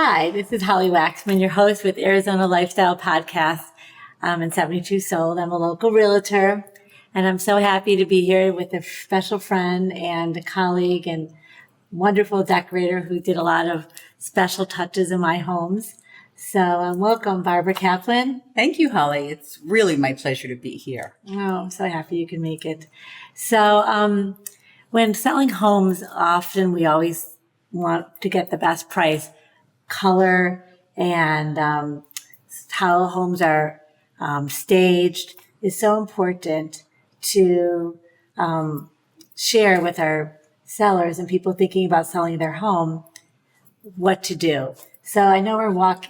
Hi, this is Holly Waxman, your host with Arizona Lifestyle Podcast and 72 Sold. I'm a local realtor, and I'm so happy to be here with a special friend and a colleague and wonderful decorator who did a lot of special touches in my homes. So welcome, Barbara Kaplan. Thank you, Holly. It's really my pleasure to be here. Oh, I'm so happy you can make it. So when selling homes, often we always want to get the best price. Color and how homes are staged is so important to share with our sellers and people thinking about selling their home what to do. So I know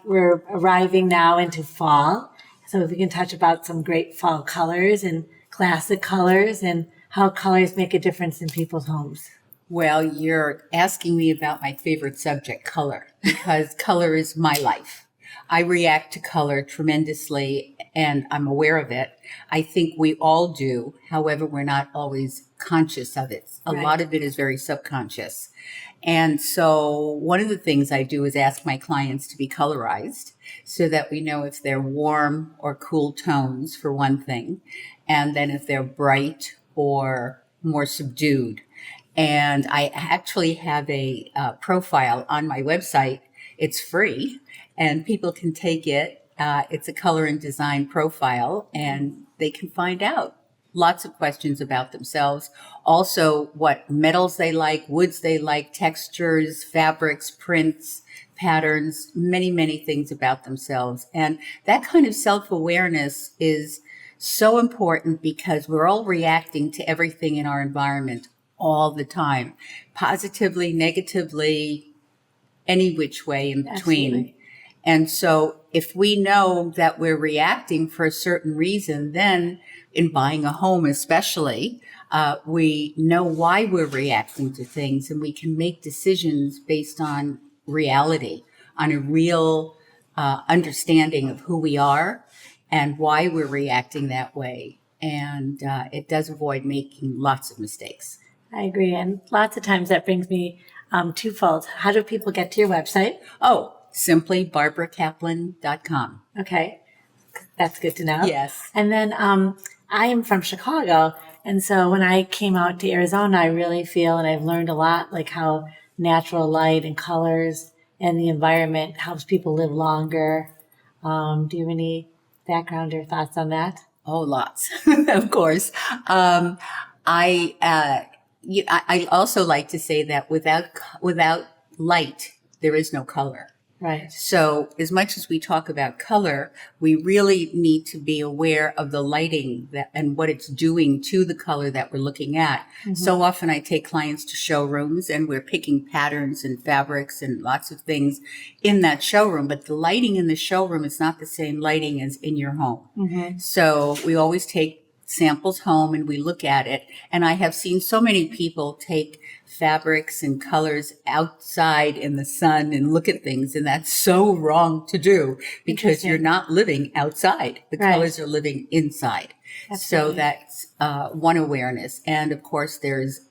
we're arriving now into fall, so if we can touch about some great fall colors and classic colors and how colors make a difference in people's homes. Well, you're asking me about my favorite subject, color, because color is my life. I react to color tremendously, and I'm aware of it. I think we all do. However, we're not always conscious of it. A lot of it is very subconscious. And so one of the things I do is ask my clients to be colorized so that we know if they're warm or cool tones, for one thing, and then if they're bright or more subdued. And I actually have a profile on my website. It's free and people can take it. It's a color and design profile and they can find out lots of questions about themselves. Also what metals they like, woods they like, textures, fabrics, prints, patterns, many, many things about themselves. And that kind of self-awareness is so important because we're all reacting to everything in our environment all the time, positively, negatively, any which way in between. Absolutely. And so if we know that we're reacting for a certain reason, then in buying a home especially, we know why we're reacting to things and we can make decisions based on reality, on a real understanding of who we are and why we're reacting that way. And it does avoid making lots of mistakes. I agree. And lots of times that brings me twofold. How do people get to your website? Oh, simply barbarakaplan.com. Okay. That's good to know. Yes. And then I am from Chicago. And so when I came out to Arizona, I really feel, and I've learned a lot, like how natural light and colors and the environment helps people live longer. Do you have any background or thoughts on that? Oh, lots, of course. I also like to say that without light, there is no color. Right. So as much as we talk about color, we really need to be aware of the lighting and what it's doing to the color that we're looking at. Mm-hmm. So often I take clients to showrooms and we're picking patterns and fabrics and lots of things in that showroom, but the lighting in the showroom is not the same lighting as in your home. Mm-hmm. So we always take samples home and we look at it. And I have seen so many people take fabrics and colors outside in the sun and look at things. And that's so wrong to do because you're not living outside. The colors are living inside. Absolutely. So that's one awareness. And of course, there's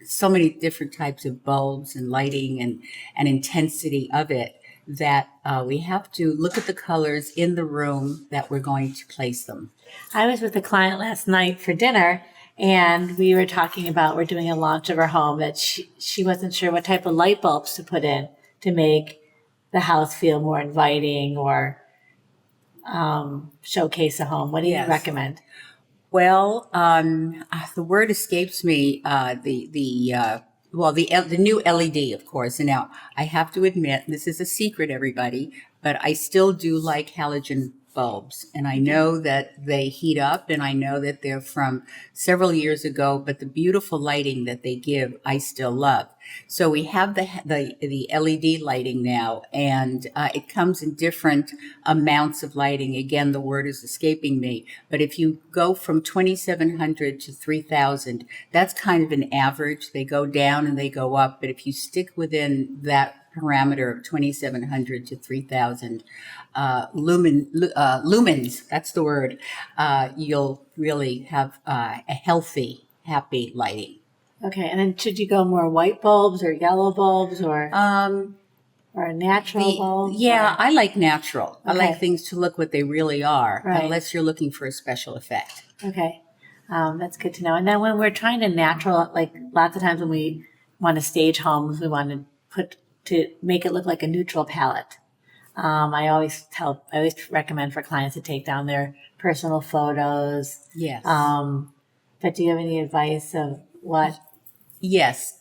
so many different types of bulbs and lighting and intensity of it that we have to look at the colors in the room that we're going to place them. I was with a client last night for dinner and we were talking about, we're doing a launch of our home that she wasn't sure what type of light bulbs to put in to make the house feel more inviting or showcase a home. What do you recommend? Well, the word escapes me, the new LED, of course. And now I have to admit, this is a secret, everybody, but I still do like halogen bulbs. And I know that they heat up and I know that they're from several years ago, but the beautiful lighting that they give, I still love. So we have the LED lighting now, and it comes in different amounts of lighting. Again, the word is escaping me. But if you go from 2,700 to 3,000, that's kind of an average. They go down and they go up. But if you stick within that parameter of 2,700 to 3,000 lumens, that's the word, you'll really have a healthy, happy lighting. Okay, and then should you go more white bulbs or yellow bulbs or? or a natural bulb? Yeah, I like natural. I like Okay. things to look what they really are, Right. unless you're looking for a special effect. Okay. That's good to know. And then when we're trying to natural, like lots of times when we want to stage homes, we want to make it look like a neutral palette. I always recommend for clients to take down their personal photos. Yes. But do you have any advice of what? Yes.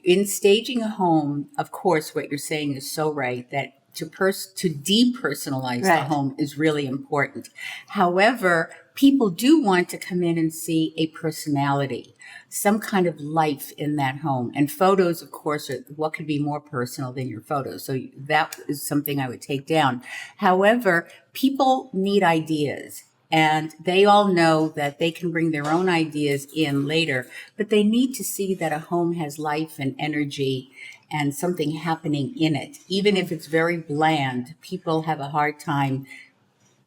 In staging a home, of course, what you're saying is so right that to depersonalize the Right. home is really important. However, people do want to come in and see a personality, some kind of life in that home. And photos, of course, are what could be more personal than your photos. So that is something I would take down. However, people need ideas. And they all know that they can bring their own ideas in later, but they need to see that a home has life and energy and something happening in it. Even if it's very bland, people have a hard time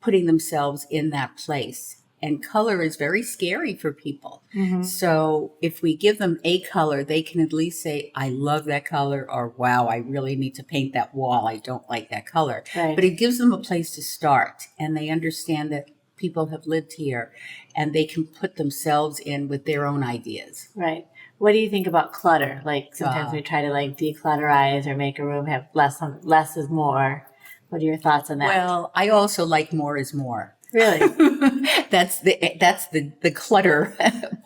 putting themselves in that place. And color is very scary for people. So if we give them a color, they can at least say, I love that color, or wow, I really need to paint that wall. I don't like that color. Right. But it gives them a place to start, and they understand that people have lived here and they can put themselves in with their own ideas. Right. What do you think about clutter? Like sometimes we try to like declutterize or make a room have less is more. What are your thoughts on that? Well, I also like more is more. Really? That's the clutter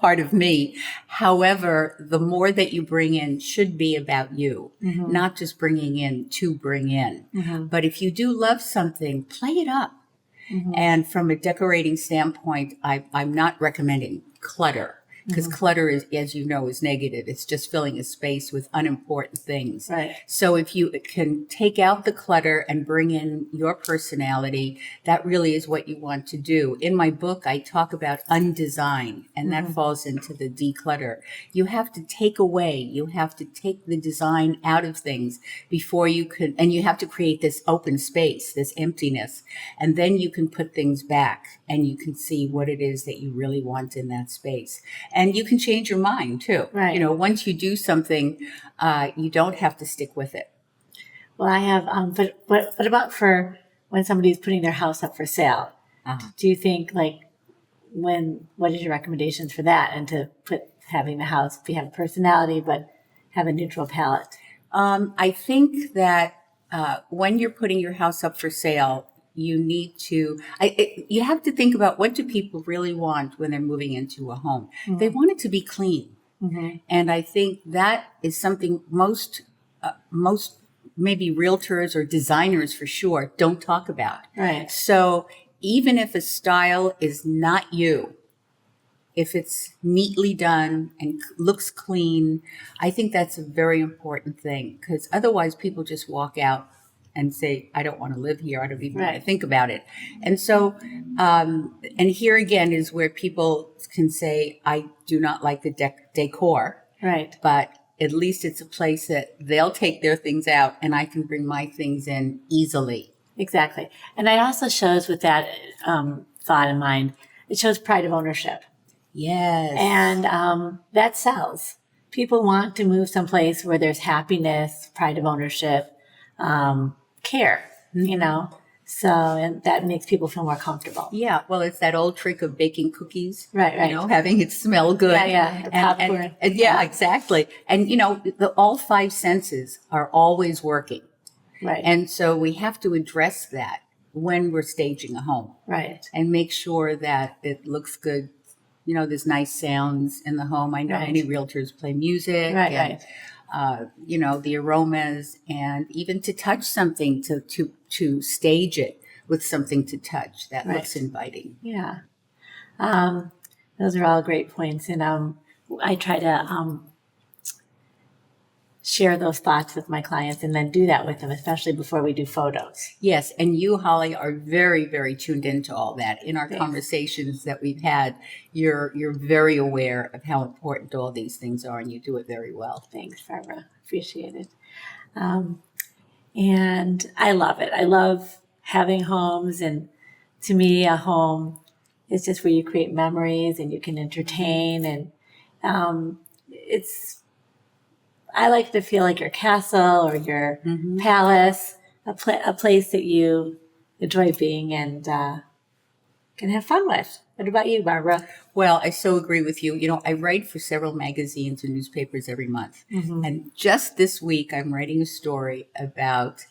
part of me. However, the more that you bring in should be about you, not just bringing in to bring in. But if you do love something, play it up. And from a decorating standpoint, I'm not recommending clutter, because clutter is, as you know, is negative. It's just filling a space with unimportant things. Right. So if you can take out the clutter and bring in your personality, that really is what you want to do. In my book, I talk about undesign, and that falls into the declutter. You have to take away, you have to take the design out of things before you can, and you have to create this open space, this emptiness, and then you can put things back and you can see what it is that you really want in that space. And you can change your mind too. Right. You know, once you do something, you don't have to stick with it. Well, I have, but what about for when somebody's putting their house up for sale? Do you think like what is your recommendations for that? And to having the house have personality, but have a neutral palette? I think that when you're putting your house up for sale, you need to, you have to think about, what do people really want when they're moving into a home? They want it to be clean. And I think that is something most maybe realtors or designers for sure don't talk about. Right. So even if a style is not you, if it's neatly done and looks clean, I think that's a very important thing, because otherwise people just walk out and say, I don't want to live here. I don't even want to think about it. And so, and here again is where people can say, I do not like the decor. Right. But at least it's a place that they'll take their things out and I can bring my things in easily. Exactly. And it also shows, with that thought in mind, it shows pride of ownership. Yes. And that sells. People want to move someplace where there's happiness, pride of ownership, care, you know. So, and that makes people feel more comfortable. Yeah, well, it's that old trick of baking cookies. Right. You know, having it smell good. Yeah. The popcorn. And yeah, exactly. And, you know, all five senses are always working. Right. And so we have to address that when we're staging a home. Right. And make sure that it looks good. You know, there's nice sounds in the home. I know many realtors play music. Right. You know, the aromas, and even to touch something, to stage it with something to touch that looks inviting. Yeah. Those are all great points. And I try to share those thoughts with my clients and then do that with them, especially before we do photos. Yes. And you, Holly, are very, very tuned into all that. In our conversations that we've had, you're very aware of how important all these things are, and you do it very well. Thanks, Barbara. Appreciate it. And I love it. I love having homes. And to me, a home is just where you create memories and you can entertain. And I like to feel like your castle or your palace, a place that you enjoy being and can have fun with. What about you, Barbara? Well, I so agree with you. You know, I write for several magazines and newspapers every month. And just this week, I'm writing a story about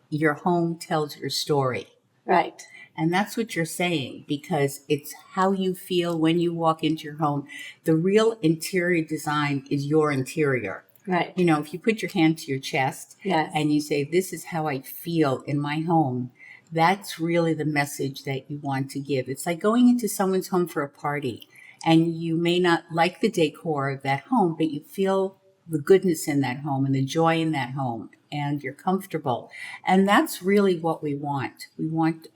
your home tells your story. Right. And that's what you're saying, because it's how you feel when you walk into your home. The real interior design is your interior. Right. You know, if you put your hand to your chest Yes. and you say, this is how I feel in my home, that's really the message that you want to give. It's like going into someone's home for a party, and you may not like the decor of that home, but you feel the goodness in that home and the joy in that home, and you're comfortable. And that's really what we want.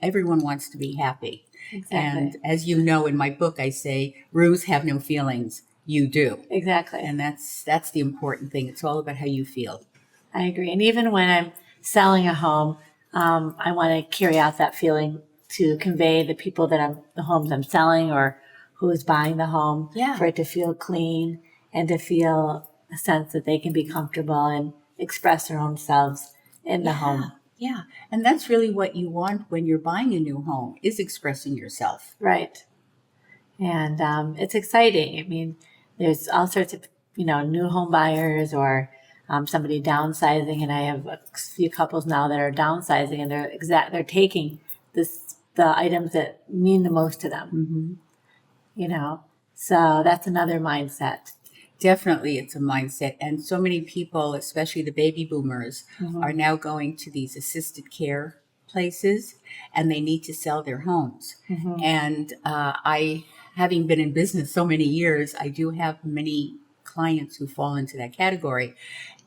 Everyone wants to be happy. Exactly. And as you know, in my book, I say, rooms have no feelings. You do. Exactly. And that's the important thing. It's all about how you feel. I agree. And even when I'm selling a home, I want to carry out that feeling to convey the people the homes I'm selling or who is buying the home, for it to feel clean and to feel a sense that they can be comfortable and express their own selves in the home. Yeah. And that's really what you want when you're buying a new home, is expressing yourself. Right. And it's exciting. I mean, there's all sorts of, new home buyers or somebody downsizing. And I have a few couples now that are downsizing, and they're taking the items that mean the most to them. So that's another mindset. Definitely, it's a mindset. And so many people, especially the baby boomers, are now going to these assisted care places, and they need to sell their homes. And I, having been in business so many years, I do have many clients who fall into that category.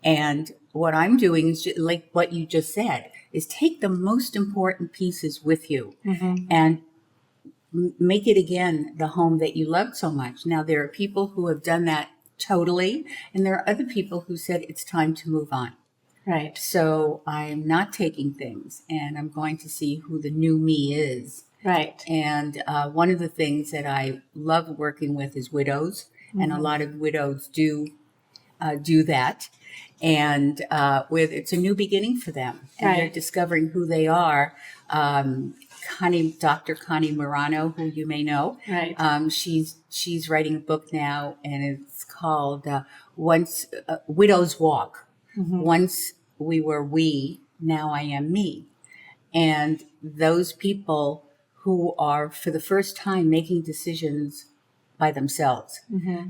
And what I'm doing is like what you just said, is take the most important pieces with you and make it again the home that you loved so much. Now, there are people who have done that totally, and there are other people who said it's time to move on. Right. So I'm not taking things, and I'm going to see who the new me is. Right. And one of the things that I love working with is widows, and a lot of widows do that. And it's a new beginning for them, and they're discovering who they are. Dr. Connie Morano, who you may know, she's writing a book now, and it's called "Once Widows Walk." Once we were we, now I am me. And those people who are for the first time making decisions by themselves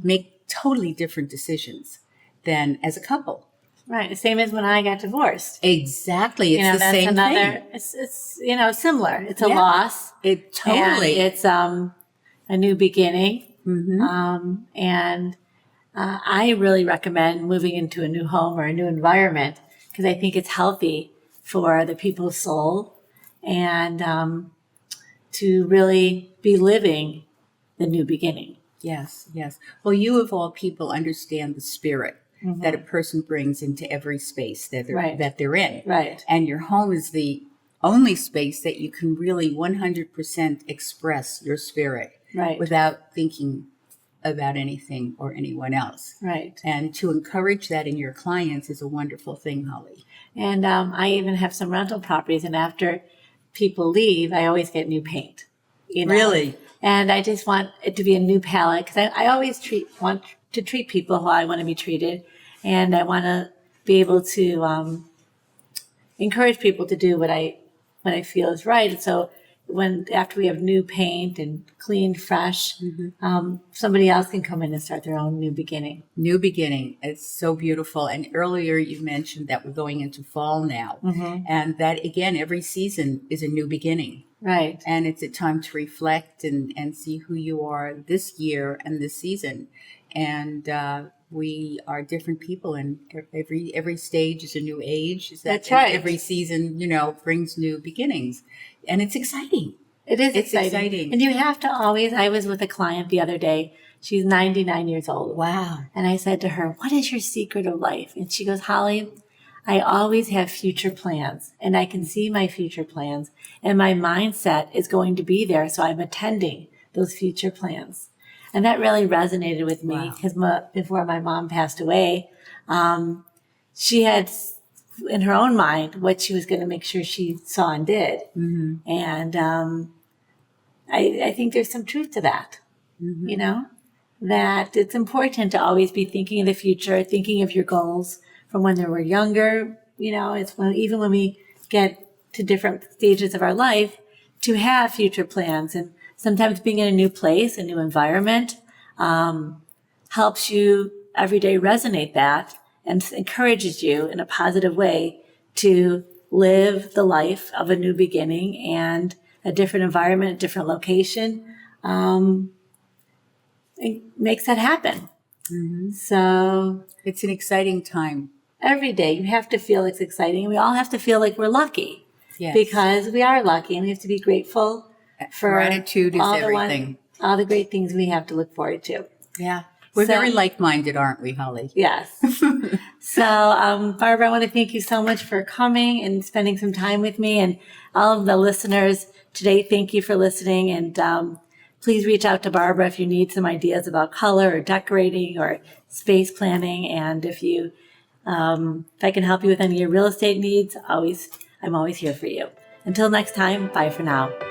make totally different decisions than as a couple. Right. The same as when I got divorced. Exactly. It's the same thing. It's similar. It's a loss. It totally. And it's a new beginning. And I really recommend moving into a new home or a new environment, because I think it's healthy for the people's soul and to really be living the new beginning. Yes, yes. Well, you of all people understand the spirit that a person brings into every space that they're in. Right. And your home is the only space that you can really 100% express your spirit without thinking about anything or anyone else. Right. And to encourage that in your clients is a wonderful thing, Holly. And I even have some rental properties, and after people leave, I always get new paint. Really? And I just want it to be a new palette, because I always want to treat people how I want to be treated, and I want to be able to encourage people to do what I feel is right. So after we have new paint and clean, fresh, somebody else can come in and start their own new beginning. New beginning. It's so beautiful. And earlier you mentioned that we're going into fall now. And that, again, every season is a new beginning. Right. And it's a time to reflect and see who you are this year and this season. And we are different people, and every stage is a new age. That's right. Every season, brings new beginnings. And it's exciting. It's exciting. And you have to always, I was with a client the other day. She's 99 years old. Wow. And I said to her, what is your secret of life? And she goes, Holly, I always have future plans, and I can see my future plans, and my mindset is going to be there. So I'm attending those future plans. And that really resonated with me Wow. because before my mom passed away, she had in her own mind what she was going to make sure she saw and did. And I think there's some truth to that, you know, that it's important to always be thinking of the future, thinking of your goals from when they were younger. You know, it's even when we get to different stages of our life to have future plans. And sometimes being in a new place, a new environment, helps you every day resonate that and encourages you in a positive way to live the life of a new beginning and a different environment, a different location. It makes that happen. So It's an exciting time. every day you have to feel it's exciting. We all have to feel like we're lucky. Yes. Because we are lucky and we have to be grateful for Gratitude is everything. All the great things we have to look forward to. Yeah. We're So- very like-minded, aren't we, Holly? Yes. So, Barbara, I want to thank you so much for coming and spending some time with me, and all of the listeners today. Thank you for listening. And please reach out to Barbara if you need some ideas about color or decorating or space planning. And if I can help you with any of your real estate needs, I'm always here for you. Until next time, bye for now.